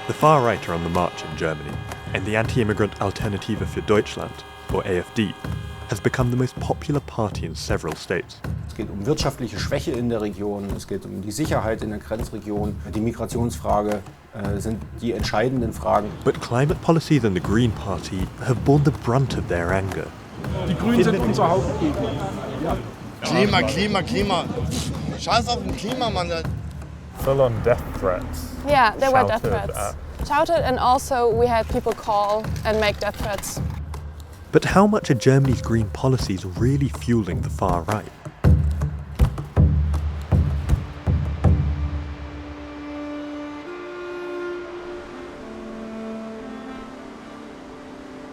The far right are on the march in Germany, and the anti-immigrant Alternative für Deutschland, or AfD, has become the most popular party in several states. Es geht wirtschaftliche Schwäche in der Region, es geht die Sicherheit in der Grenzregion, die Migrationsfrage sind die entscheidenden Fragen. But climate policies and the Green Party have borne the brunt of their anger. Die Grünen sind unser Hauptgegner. Ja. Klima. Scheiß auf den Klima, Mann. Full-on death threats. Yeah, there were death shouted threats. Shouted, and also we had people call and make death threats. But how much are Germany's green policies really fueling the far right?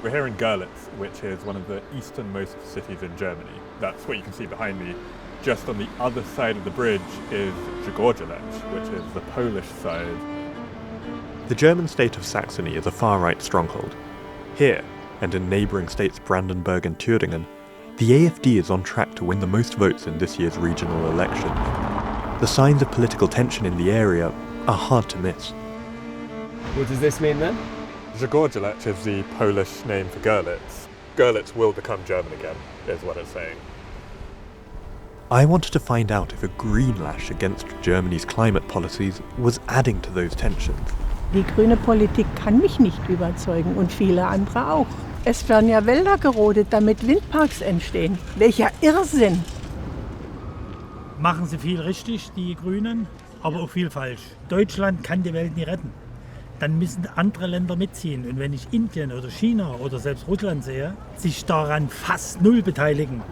We're here in Görlitz, which is one of the easternmost cities in Germany. That's what you can see behind me. Just on the other side of the bridge is Zgorzelec, which is the Polish side. The German state of Saxony is a far-right stronghold. Here, and in neighbouring states Brandenburg and Thüringen, the AfD is on track to win the most votes in this year's regional election. The signs of political tension in the area are hard to miss. What does this mean then? Zgorzelec is the Polish name for Görlitz. Görlitz will become German again, is what it's saying. I wanted to find out if a green lash against Germany's climate policies was adding to those tensions. Die grüne Politik kann mich nicht überzeugen und viele andere auch. Es werden ja Wälder gerodet, damit Windparks entstehen. Welcher Irrsinn! Machen sie viel richtig, die Grünen, aber auch viel falsch. Deutschland kann die Welt nie retten. Dann müssen andere Länder mitziehen. Und wenn ich Indien oder China oder selbst Russland sehe, sich daran fast null beteiligen.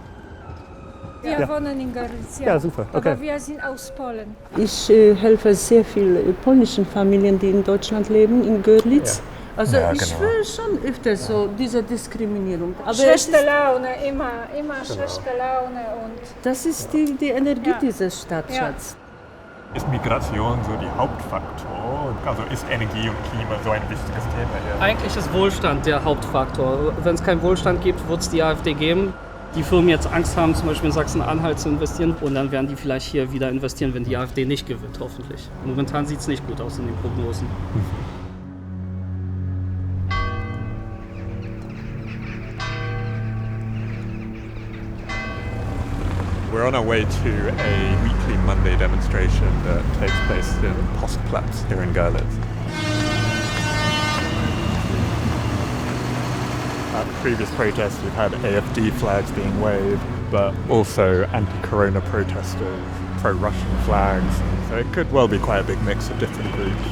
Wir wohnen in Görlitz, Ja, super. Okay. Aber wir sind aus Polen. Ich helfe sehr vielen polnischen Familien, die in Deutschland leben, in Görlitz. Also Ja, ich genau. will schon öfter so diese Diskriminierung. Aber Schlechte Laune, immer schlechte Laune. Und das ist die Energie Ja. dieses Stadtschatz. Ist Migration so die Hauptfaktor? Also ist Energie und Klima so ein wichtiges Thema hier? Eigentlich ist Wohlstand der Hauptfaktor. Wenn es keinen Wohlstand gibt, wird es die AfD geben. Die Firmen jetzt Angst haben, zum Beispiel in Sachsen-Anhalt zu investieren. Und dann werden die vielleicht hier wieder investieren, wenn die AfD nicht gewinnt, hoffentlich. Momentan sieht es nicht gut aus in den Prognosen. We're on our way to a weekly Monday demonstration that takes place in Postplatz here in Görlitz. At previous protests, we've had AfD flags being waved, but also anti-corona protesters, pro-Russian flags. So it could well be quite a big mix of different groups.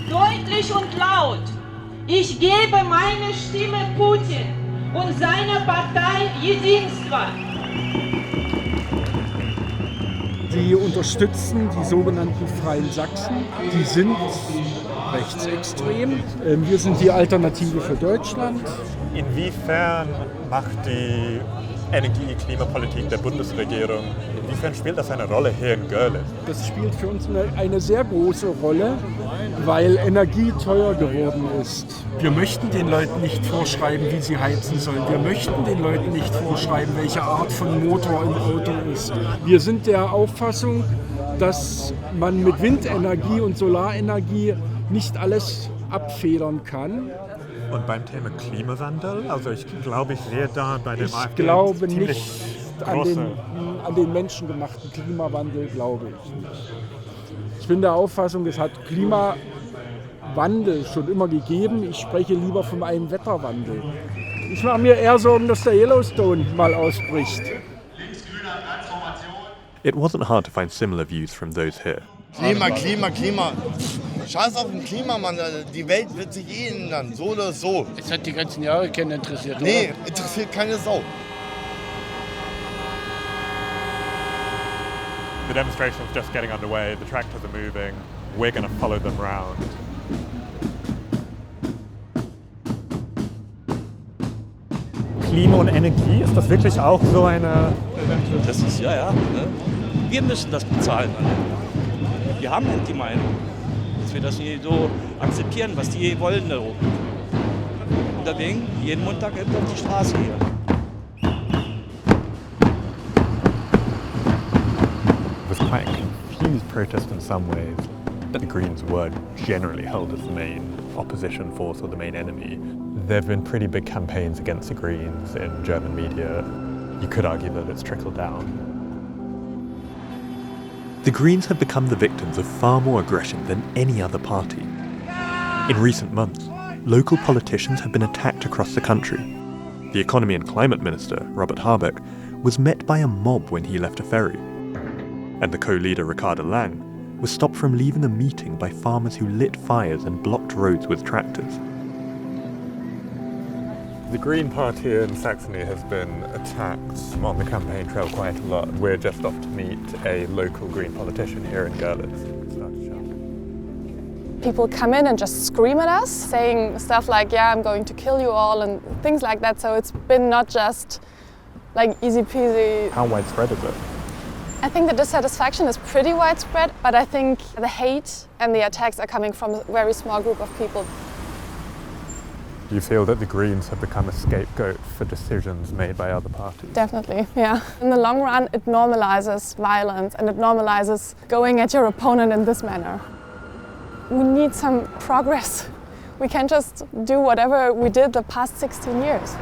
Deutlich und laut. Ich gebe meine Stimme Putin und seiner Partei Jedinstva. Die unterstützen die sogenannten Freien Sachsen. Die sind rechtsextrem. Wir sind die Alternative für Deutschland. Inwiefern macht die Energie-Klimapolitik der Bundesregierung, inwiefern spielt das eine Rolle hier in Görlitz? Das spielt für uns eine sehr große Rolle, weil Energie teuer geworden ist. Wir möchten den Leuten nicht vorschreiben, wie sie heizen sollen. Wir möchten den Leuten nicht vorschreiben, welche Art von Motor im Auto ist. Wir sind der Auffassung, dass man mit Windenergie und Solarenergie nicht alles abfedern kann. Und beim Thema Klimawandel, also ich glaube, ich sehe da bei dem AfD Ich glaube ziemlich nicht große... an den menschengemachten Klimawandel, glaube ich nicht. Ich bin der Auffassung, es hat Klimawandel schon immer gegeben. Ich spreche lieber von einem Wetterwandel. Ich mache mir eher Sorgen, dass der Yellowstone mal ausbricht. It wasn't hard to find similar views from those here. Klima. Scheiß auf den Klima, Mann. Die Welt wird sich eh ändern, so oder so. Es hat die ganzen Jahre keinen interessiert, oder? Nee, interessiert keine Sau. The demonstration is just getting underway, the tractors are moving, we're going to follow them round. Klima und Energie, ist das wirklich auch so eine... Das ist, ja. Ne? Wir müssen das bezahlen. Wir haben halt die Meinung, dass wir das hier so akzeptieren, was die wollen. Und deswegen jeden Montag auf die Straße hier. It was quite a confused protest in some ways. but the Greens were generally held as the main opposition force or the main enemy. There have been pretty big campaigns against the Greens in German media. You could argue that it's trickled down. The Greens have become the victims of far more aggression than any other party. In recent months, local politicians have been attacked across the country. The Economy and Climate Minister, Robert Habeck, was met by a mob when he left a ferry. And the co-leader, Ricarda Lang, was stopped from leaving a meeting by farmers who lit fires and blocked roads with tractors. The Green Party in Saxony has been attacked on the campaign trail quite a lot. We're just off to meet a local Green politician here in Görlitz. People come in and just scream at us, saying stuff like, yeah, I'm going to kill you all, and things like that. So it's been not just like easy peasy. How widespread is it? I think the dissatisfaction is pretty widespread, but I think the hate and the attacks are coming from a very small group of people. Do you feel that the Greens have become a scapegoat for decisions made by other parties? Definitely, yeah. In the long run, it normalizes violence and it normalizes going at your opponent in this manner. We need some progress. We can't just do whatever we did the past 16 years.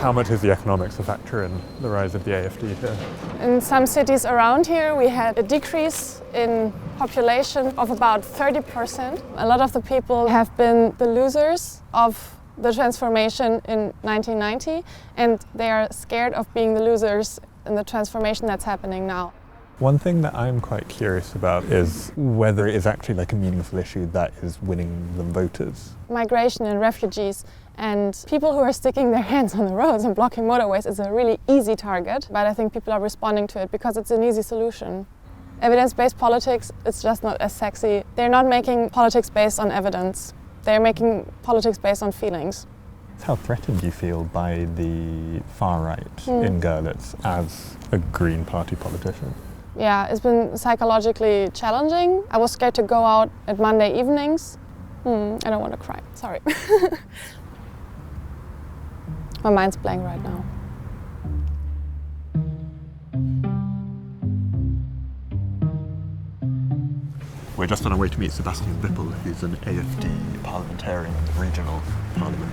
How much is the economics a factor in the rise of the AfD here? In some cities around here, we had a decrease in population of about 30%. A lot of the people have been the losers of the transformation in 1990, and they are scared of being the losers in the transformation that's happening now. One thing that I'm quite curious about is whether it is actually like a meaningful issue that is winning them voters. Migration and refugees and people who are sticking their hands on the roads and blocking motorways is a really easy target, but I think people are responding to it because it's an easy solution. Evidence-based politics, it's just not as sexy. They're not making politics based on evidence. They're making politics based on feelings. How threatened do you feel by the far right in Görlitz as a Green Party politician? Yeah, it's been psychologically challenging. I was scared to go out at Monday evenings. I don't want to cry, sorry. My mind's blank right now. We're just on our way to meet Sebastian Wippel, who's an AfD parliamentarian in the regional parliament.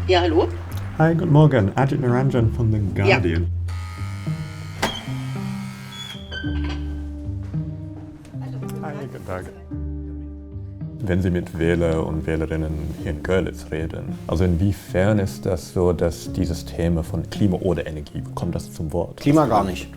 Ja, hallo? Hi, guten Morgen. Ajit Niranjan von The Guardian. Ja. Guten Tag. Wenn Sie mit Wähler und Wählerinnen hier in Görlitz reden, also inwiefern ist das so, dass dieses Thema von Klima oder Energie, kommt das zum Wort? Klima gar nicht.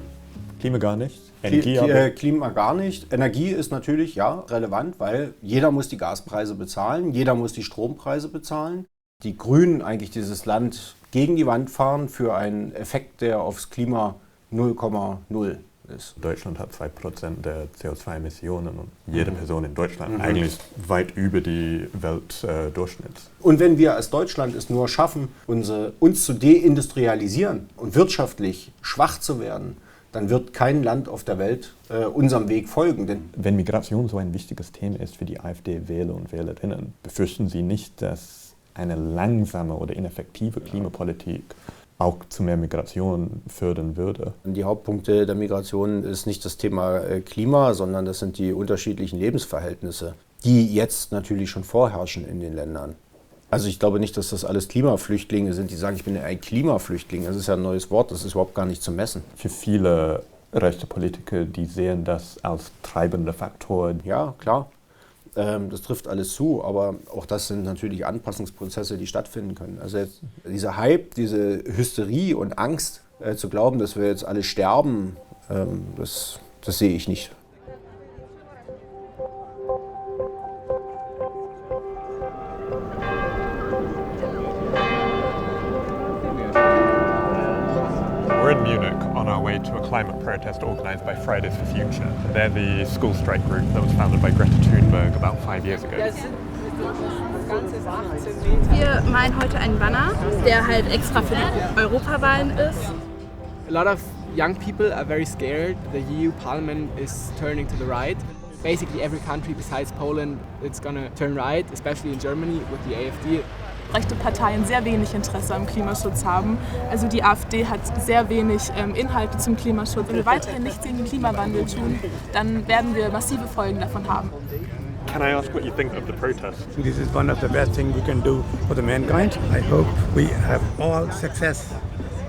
Klima gar nicht? Energie aber? Klima gar nicht. Energie ist natürlich ja relevant, weil jeder muss die Gaspreise bezahlen, jeder muss die Strompreise bezahlen. Die Grünen eigentlich dieses Land gegen die Wand fahren für einen Effekt, der aufs Klima 0,0 ist. Deutschland hat 2% der CO2-Emissionen und jede Person in Deutschland eigentlich weit über die Weltdurchschnitt. Und wenn wir als Deutschland es nur schaffen, uns zu deindustrialisieren und wirtschaftlich schwach zu werden, dann wird kein Land auf der Welt unserem Weg folgen. Denn wenn Migration so ein wichtiges Thema ist für die AfD-Wähler und Wählerinnen, befürchten Sie nicht, dass eine langsame oder ineffektive Klimapolitik auch zu mehr Migration fördern würde? Die Hauptpunkte der Migration ist nicht das Thema Klima, sondern das sind die unterschiedlichen Lebensverhältnisse, die jetzt natürlich schon vorherrschen in den Ländern. Also ich glaube nicht, dass das alles Klimaflüchtlinge sind, die sagen, ich bin ein Klimaflüchtling. Das ist ja ein neues Wort, das ist überhaupt gar nicht zu messen. Für viele rechte Politiker, die sehen das als treibender Faktor. Ja, klar. Das trifft alles zu, aber auch das sind natürlich Anpassungsprozesse, die stattfinden können. Also jetzt dieser Hype, diese Hysterie und Angst zu glauben, dass wir jetzt alle sterben, das sehe ich nicht. We're in Munich on our way to a climate protest organised by Fridays for Future. They're the school strike group that was founded by Greta Thunberg about 5 years ago. Wir malen heute einen Banner, der halt extra für die Europawahlen ist. A lot of young people are very scared. The EU Parliament is turning to the right. Basically every country besides Poland, it's gonna turn right, especially in Germany with the AfD. rechte Parteien sehr wenig Interesse am Klimaschutz haben. Also die AfD hat sehr wenig Inhalte zum Klimaschutz. Wenn wir weiterhin nichts gegen den Klimawandel tun, dann werden wir massive Folgen davon haben. Can I ask what you think of the protest? This is one of the best things we can do for the mankind. I hope we have all success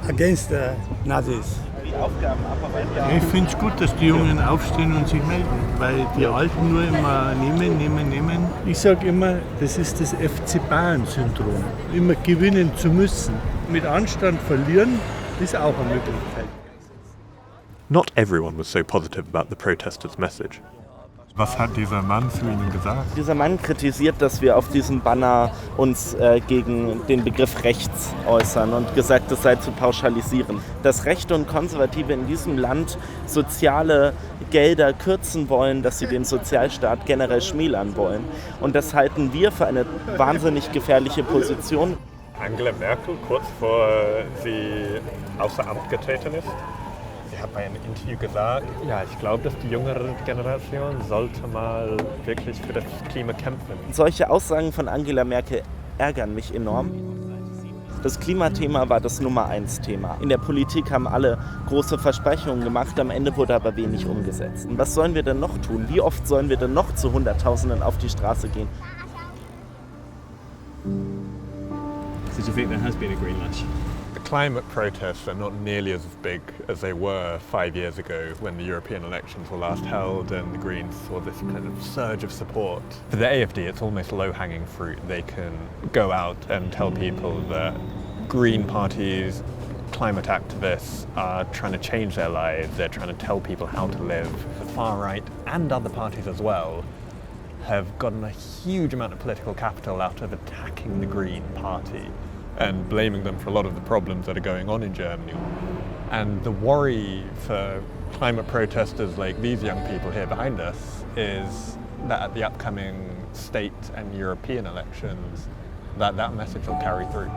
against the Nazis. Ich finde es gut, dass die Jungen aufstehen und sich melden, weil die Alten nur immer nehmen. Ich sage immer, das ist das FC Bayern-Syndrom. Immer gewinnen zu müssen. Mit Anstand verlieren ist auch eine Möglichkeit. Not everyone was so positive about the protesters' message. Was hat dieser Mann zu Ihnen gesagt? Dieser Mann kritisiert, dass wir auf diesem Banner uns gegen den Begriff rechts äußern und gesagt, es sei zu pauschalisieren. Dass Rechte und Konservative in diesem Land soziale Gelder kürzen wollen, dass sie den Sozialstaat generell schmälern wollen. Und das halten wir für eine wahnsinnig gefährliche Position. Angela Merkel, kurz vor sie außer Amt getreten ist, ich habe bei einem Interview gesagt, ja, ich glaube, dass die jüngere Generation sollte mal wirklich für das Klima kämpfen. Solche Aussagen von Angela Merkel ärgern mich enorm. Das Klimathema war das Nummer-1-Thema. In der Politik haben alle große Versprechungen gemacht, am Ende wurde aber wenig umgesetzt. Und was sollen wir denn noch tun? Wie oft sollen wir denn noch zu Hunderttausenden auf die Straße gehen? So do you think there has been a green latch? The climate protests are not nearly as big as they were 5 years ago when the European elections were last held and the Greens saw this kind of surge of support. For the AfD, it's almost low-hanging fruit. They can go out and tell people that Green parties, climate activists are trying to change their lives. They're trying to tell people how to live. The far right and other parties as well have gotten a huge amount of political capital out of attacking the Green Party and blaming them for a lot of the problems that are going on in Germany. And the worry for climate protesters like these young people here behind us is that at the upcoming state and European elections, that message will carry through.